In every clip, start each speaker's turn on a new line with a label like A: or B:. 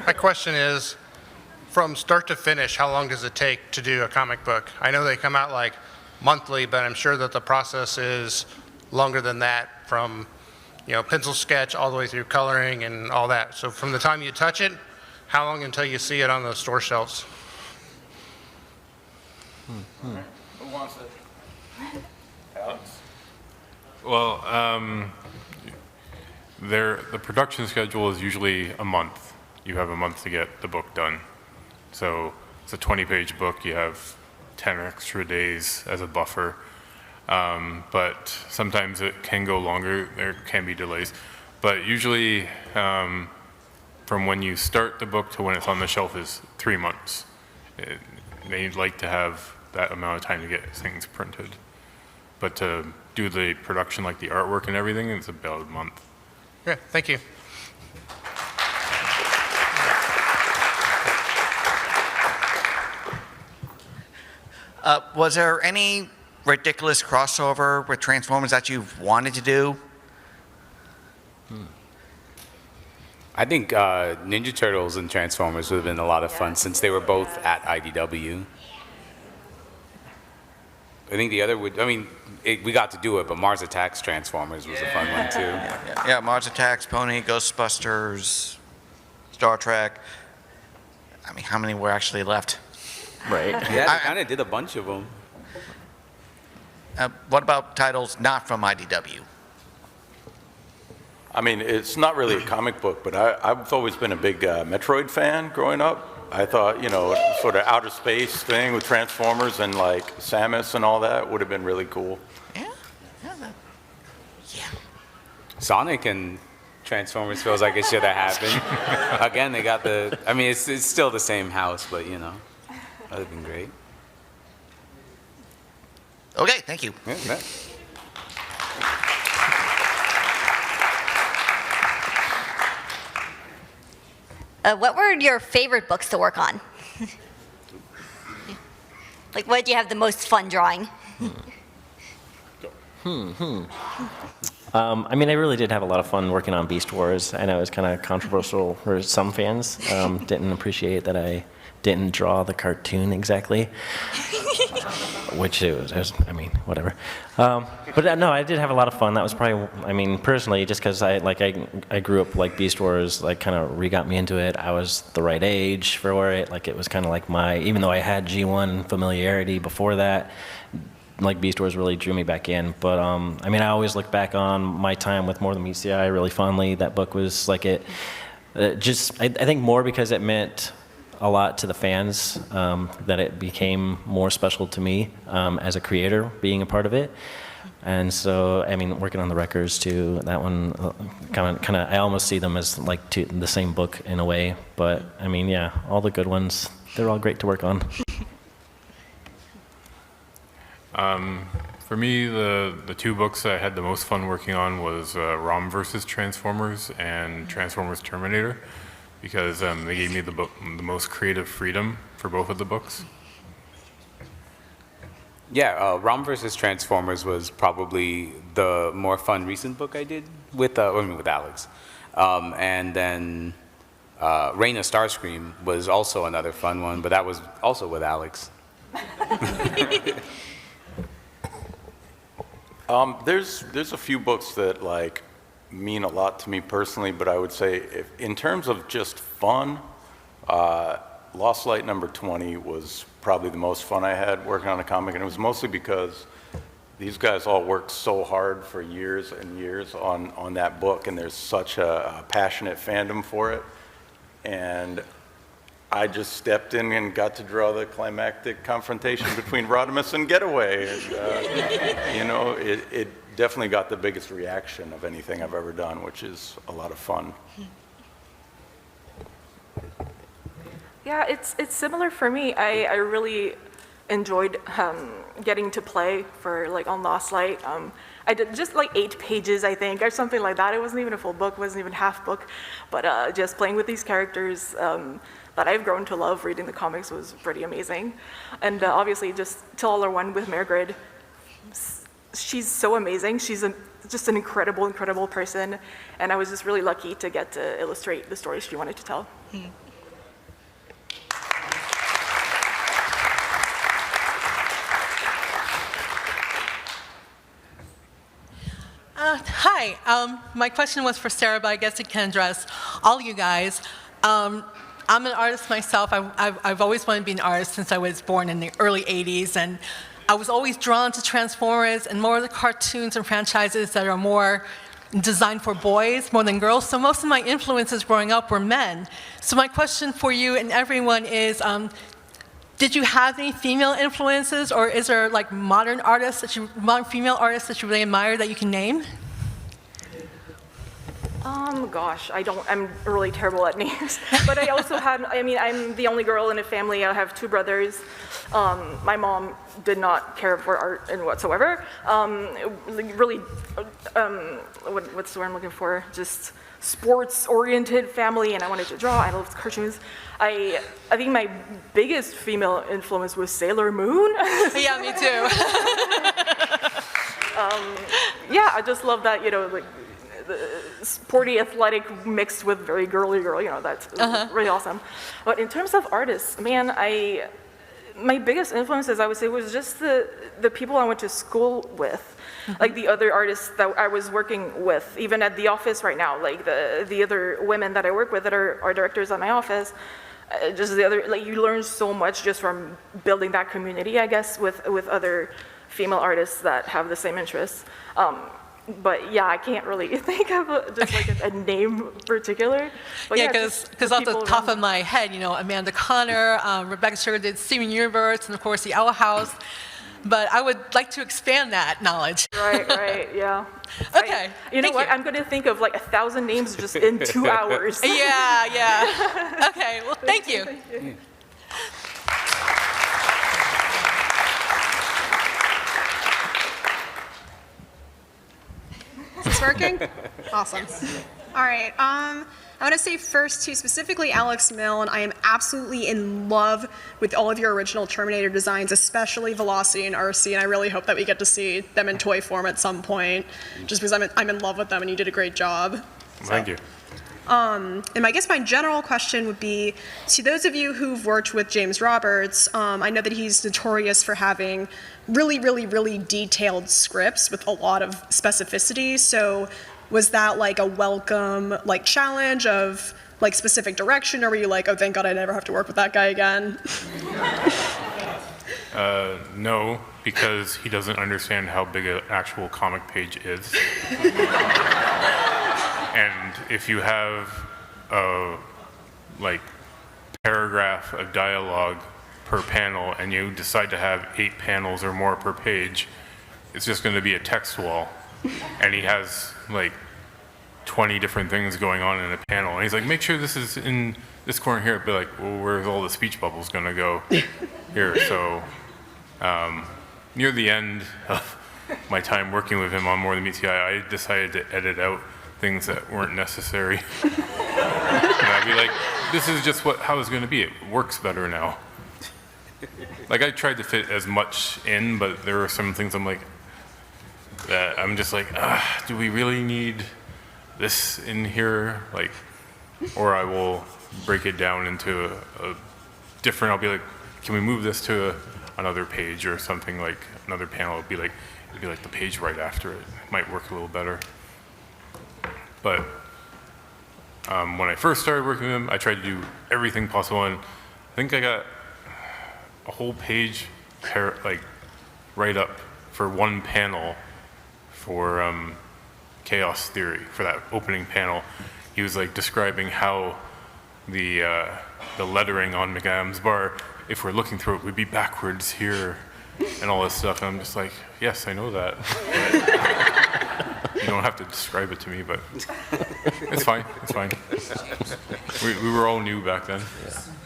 A: My question is, from start to finish, how long does it take to do a comic book? I know they come out like monthly, but I'm sure that the process is longer than that, from pencil sketch all the way through coloring and all that. So from the time you touch it, how long until you see it on the store shelves?
B: Who wants it? Alex?
C: Well, the production schedule is usually a month. You have a month to get the book done. So it's a 20-page book. You have 10 extra days as a buffer. But sometimes it can go longer. There can be delays. But usually from when you start the book to when it's on the shelf is 3 months. They like to have that amount of time to get things printed. But to do the production, like the artwork and everything, it's about a month.
A: Yeah, thank you.
D: Was there any ridiculous crossover with Transformers that you've wanted to do?
E: I think Ninja Turtles and Transformers would have been a lot of fun since they were both at IDW. I think the other would, we got to do it, but Mars Attacks Transformers was a fun one too.
D: Yeah, Mars Attacks, Pony, Ghostbusters, Star Trek. How many were actually left?
F: Right.
E: Yeah, they kind of did a bunch of them.
D: What about titles not from IDW?
B: It's not really a comic book, but I've always been a big Metroid fan growing up. I thought, sort of outer space thing with Transformers and like Samus and all that would have been really cool.
D: Yeah.
E: Sonic and Transformers feels like it should have happened. Again, they got it's still the same house, but that would have been great.
D: Okay, thank you.
E: Yeah.
G: What were your favorite books to work on? Like, what did you have the most fun drawing?
F: I really did have a lot of fun working on Beast Wars. I know it was kind of controversial for some fans. Didn't appreciate that I didn't draw the cartoon exactly, which it was whatever. But no, I did have a lot of fun. That was probably, personally, just because I grew up like Beast Wars, kind of got me into it. I was the right age for it. It was kind of like even though I had G1 familiarity before that, Beast Wars really drew me back in. But I always look back on my time with More Than Meets the Eye really fondly. That book was I think more because it meant a lot to the fans, that it became more special to me as a creator, being a part of it. And so, working on the records too, that one kind of, I almost see them as the same book in a way. But yeah, all the good ones, they're all great to work on.
C: For me, the two books I had the most fun working on was ROM vs. Transformers and Transformers Terminator, because they gave me the most creative freedom for both of the books.
E: Yeah, ROM vs. Transformers was probably the more fun recent book I did with Alex. And then Reign of Starscream was also another fun one, but that was also with Alex.
B: There's a few books that mean a lot to me personally, but I would say in terms of just fun, Lost Light number 20 was probably the most fun I had working on a comic, and it was mostly because these guys all worked so hard for years and years on that book, and there's such a passionate fandom for it. And I just stepped in and got to draw the climactic confrontation between Rodimus and Getaway. And, it definitely got the biggest reaction of anything I've ever done, which is a lot of fun.
H: Yeah, it's similar for me. I really enjoyed getting to play for on Lost Light. I did just 8 pages, I think, or something like that. It wasn't even a full book, wasn't even half book, but just playing with these characters that I've grown to love. Reading the comics was pretty amazing. And obviously just Till All Are One with Maregrid, she's so amazing. She's just an incredible, incredible person, and I was just really lucky to get to illustrate the stories she wanted to tell.
I: Hi, my question was for Sarah, but I guess it can address all you guys. I'm an artist myself. I've always wanted to be an artist since I was born in the early 80s, and I was always drawn to Transformers and more of the cartoons and franchises that are more designed for boys more than girls. So most of my influences growing up were men. So my question for you and everyone is, did you have any female influences, or is there like modern female artists that you really admire that you can name?
H: Gosh, I'm really terrible at names. But I also I'm the only girl in a family. I have 2 brothers. My mom did not care for art and whatsoever. Really, what's the word I'm looking for? Just sports-oriented family, and I wanted to draw. I loved cartoons. I think my biggest female influence was Sailor Moon.
I: Yeah, me too.
H: Yeah, I just love that, like, the sporty, athletic mixed with very girly girl, that's really awesome. But in terms of artists, man, my biggest influences, I would say, was just the people I went to school with, like the other artists that I was working with, even at the office right now, like the other women that I work with that are directors at my office. Just the other, like, you learn so much just from building that community, I guess, with other female artists that have the same interests. But yeah, I can't really think of a name in particular. But
I: yeah, because off the top of my head, Amanda Connor, Rebecca Sugar did Steven Universe, and of course the Owl House. But I would like to expand that knowledge.
H: Right, yeah.
I: Okay.
H: You know what? I'm going to think of like 1,000 names just in 2 hours.
I: Yeah. Okay. Well, thank you.
H: Thank you.
J: Is this working? Awesome. All right. I want to say first to specifically Alex Milne, I am absolutely in love with all of your original Terminator designs, especially Velocity and RC, and I really hope that we get to see them in toy form at some point, just because I'm in love with them and you did a great job.
C: Thank you.
J: And I guess my general question would be, to those of you who've worked with James Roberts, I know that he's notorious for having really, really, really detailed scripts with a lot of specificity. So was that like a welcome challenge of like specific direction, or were you like, oh, thank God I never have to work with that guy again?
C: No, because he doesn't understand how big an actual comic page is. And if you have a paragraph of dialogue per panel and you decide to have 8 panels or more per page, it's just going to be a text wall. And he has 20 different things going on in a panel. And he's like, make sure this is in this corner here. I'd be like, well, where's all the speech bubbles going to go here? So near the end of my time working with him on More Than Meets the Eye, I decided to edit out things that weren't necessary. And I'd be like, this is just how it's going to be. It works better now. I tried to fit as much in, but there are some things that I'm just like, do we really need this in here? Or I will break it down into a different, I'll be like, can we move this to another page or something, like another panel? It'd be like the page right after it. It might work a little better. But when I first started working with him, I tried to do everything possible, and I think I got a whole page write up for one panel for Chaos Theory, for that opening panel. He was describing how the lettering on McAdams' bar, if we're looking through it, would be backwards here and all this stuff. And I'm just like, yes, I know that. You don't have to describe it to me, but it's fine. It's fine. We were all new back then,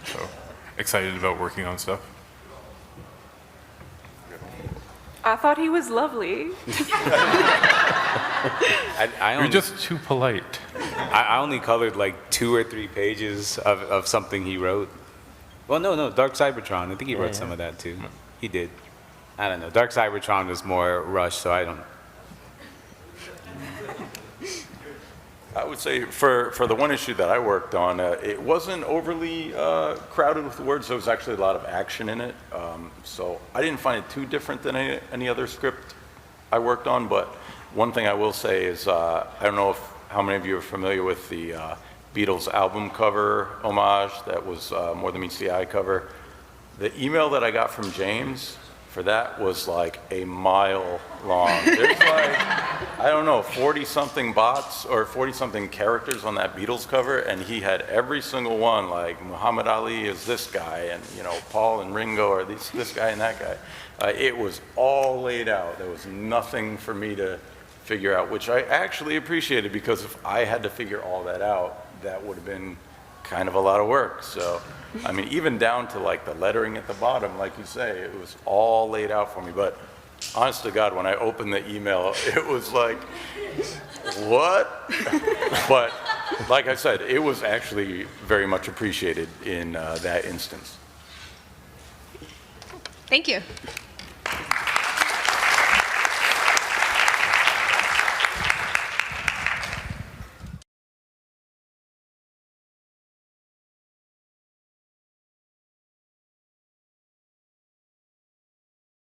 C: so excited about working on stuff.
H: I thought he was lovely.
C: You're just too polite.
E: I only colored 2 or 3 pages of something he wrote. Well, no, Dark Cybertron. I think he wrote some of that too. He did. I don't know. Dark Cybertron was more rushed, so I don't.
B: I would say for the one issue that I worked on, it wasn't overly crowded with words. There was actually a lot of action in it. So I didn't find it too different than any other script I worked on. But one thing I will say is, I don't know how many of you are familiar with the Beatles album cover homage that was More Than Meets the Eye cover. The email that I got from James for that was like a mile long. There's like, I don't know, 40-something bots or 40-something characters on that Beatles cover, and he had every single one, like Muhammad Ali is this guy, and Paul and Ringo are this guy and that guy. It was all laid out. There was nothing for me to figure out, which I actually appreciated, because if I had to figure all that out, that would have been kind of a lot of work. So, I mean, even down to like the lettering at the bottom, like you say, it was all laid out for me. But honest to God, when I opened the email, it was like, what? But like I said, it was actually very much appreciated in that instance.
J: Thank you.